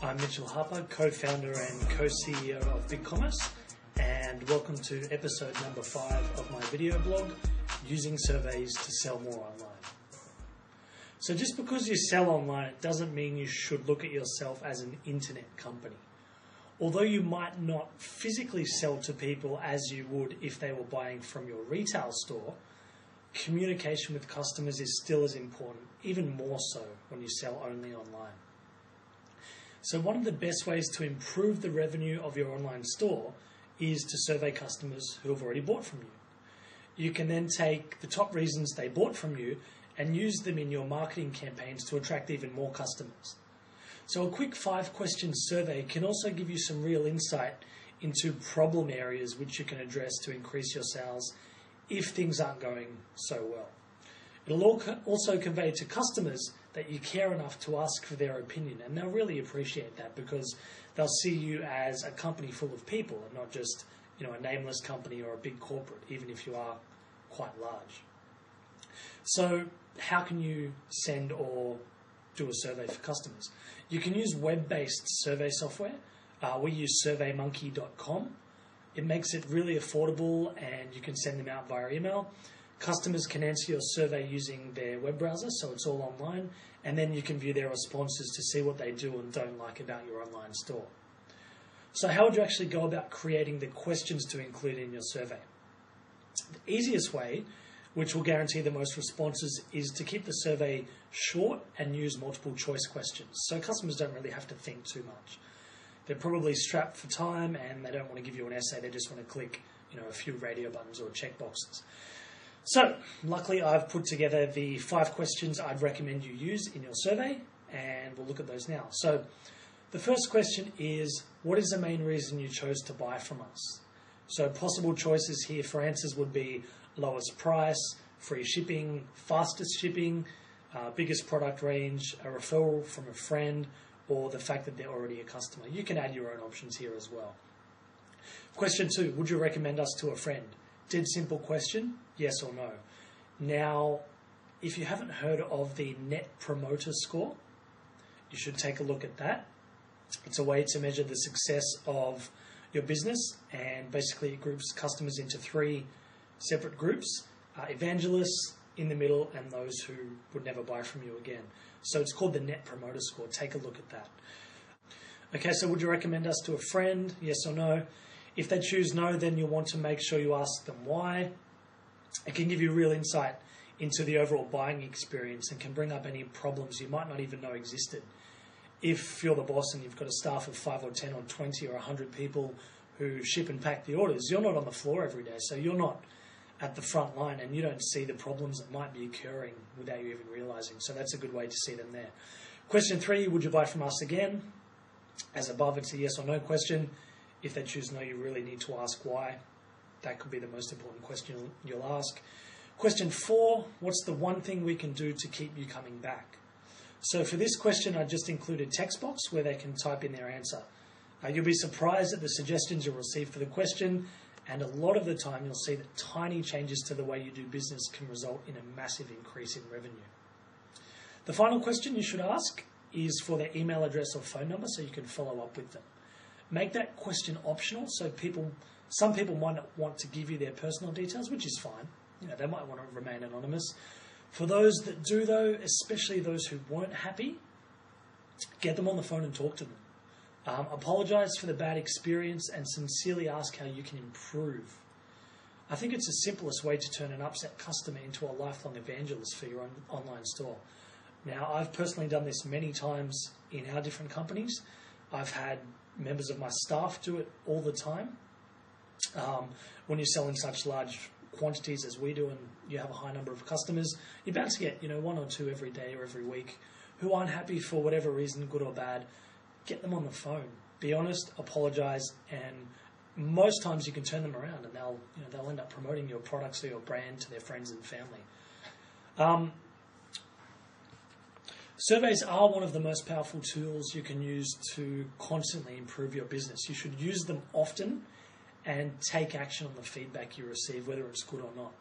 I'm Mitchell Harper, co-founder and co-CEO of BigCommerce, and welcome to episode number 5 of my video blog, Using Surveys to Sell More Online. So just because you sell online, it doesn't mean you should look at yourself as an internet company. Although you might not physically sell to people as you would if they were buying from your retail store, communication with customers is still as important, even more so when you sell only online. So one of the best ways to improve the revenue of your online store is to survey customers who have already bought from you. You can then take the top reasons they bought from you and use them in your marketing campaigns to attract even more customers. So a quick 5-question survey can also give you some real insight into problem areas which you can address to increase your sales if things aren't going so well. It'll also convey to customers that you care enough to ask for their opinion, and they'll really appreciate that because they'll see you as a company full of people and not just, a nameless company or a big corporate, even if you are quite large. So how can you send or do a survey for customers? You can use web-based survey software. We use surveymonkey.com. It makes it really affordable and you can send them out via email. Customers can answer your survey using their web browser, so it's all online, and then you can view their responses to see what they do and don't like about your online store. So how would you actually go about creating the questions to include in your survey? The easiest way, which will guarantee the most responses, is to keep the survey short and use multiple choice questions, so customers don't really have to think too much. They're probably strapped for time and they don't want to give you an essay, they just want to click a few radio buttons or check boxes. So, luckily I've put together the 5 questions I'd recommend you use in your survey, and we'll look at those now. So, the first question is, what is the main reason you chose to buy from us? So, possible choices here for answers would be lowest price, free shipping, fastest shipping, biggest product range, a referral from a friend, or the fact that they're already a customer. You can add your own options here as well. Question 2, would you recommend us to a friend? Dead simple question, yes or no. Now, if you haven't heard of the Net Promoter Score, you should take a look at that. It's a way to measure the success of your business, and basically it groups customers into 3 separate groups, evangelists, in the middle, and those who would never buy from you again. So it's called the Net Promoter Score. Take a look at that. Okay, so would you recommend us to a friend? Yes or no? If they choose no, then you'll want to make sure you ask them why. It can give you real insight into the overall buying experience and can bring up any problems you might not even know existed. If you're the boss and you've got a staff of 5 or 10 or 20 or 100 people who ship and pack the orders, you're not on the floor every day, so you're not at the front line and you don't see the problems that might be occurring without you even realizing. So that's a good way to see them there. Question 3, would you buy from us again? As above, it's a yes or no question. If they choose no, you really need to ask why. That could be the most important question you'll ask. Question 4, what's the one thing we can do to keep you coming back? So for this question, I just included text box where they can type in their answer. You'll be surprised at the suggestions you'll receive for the question, and a lot of the time you'll see that tiny changes to the way you do business can result in a massive increase in revenue. The final question you should ask is for their email address or phone number so you can follow up with them. Make that question optional, so some people might not want to give you their personal details, which is fine. They might want to remain anonymous. For those that do though, especially those who weren't happy, get them on the phone and talk to them. Apologize for the bad experience and sincerely ask how you can improve. I think it's the simplest way to turn an upset customer into a lifelong evangelist for your own online store. Now, I've personally done this many times in our different companies. I've had members of my staff do it all the time. When you sell in such large quantities as we do and you have a high number of customers, you're bound to get 1 or 2 every day or every week who aren't happy for whatever reason, good or bad. Get them on the phone. Be honest, apologize, and most times you can turn them around and they'll end up promoting your products or your brand to their friends and family. Surveys are one of the most powerful tools you can use to constantly improve your business. You should use them often and take action on the feedback you receive, whether it's good or not.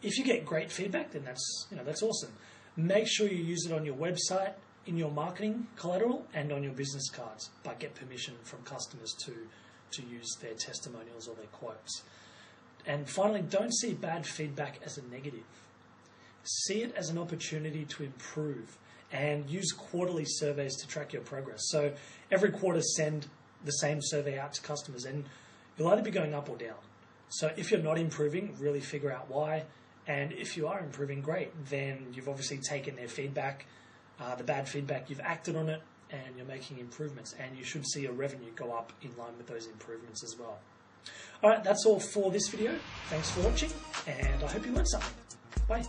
If you get great feedback, then that's awesome. Make sure you use it on your website, in your marketing collateral and on your business cards, but get permission from customers to use their testimonials or their quotes. And finally, don't see bad feedback as a negative. See it as an opportunity to improve, and use quarterly surveys to track your progress. So every quarter, send the same survey out to customers, and you'll either be going up or down. So if you're not improving, really figure out why. And if you are improving, great. Then you've obviously taken their feedback, the bad feedback, you've acted on it, and you're making improvements. And you should see your revenue go up in line with those improvements as well. All right, that's all for this video. Thanks for watching, and I hope you learned something. Bye.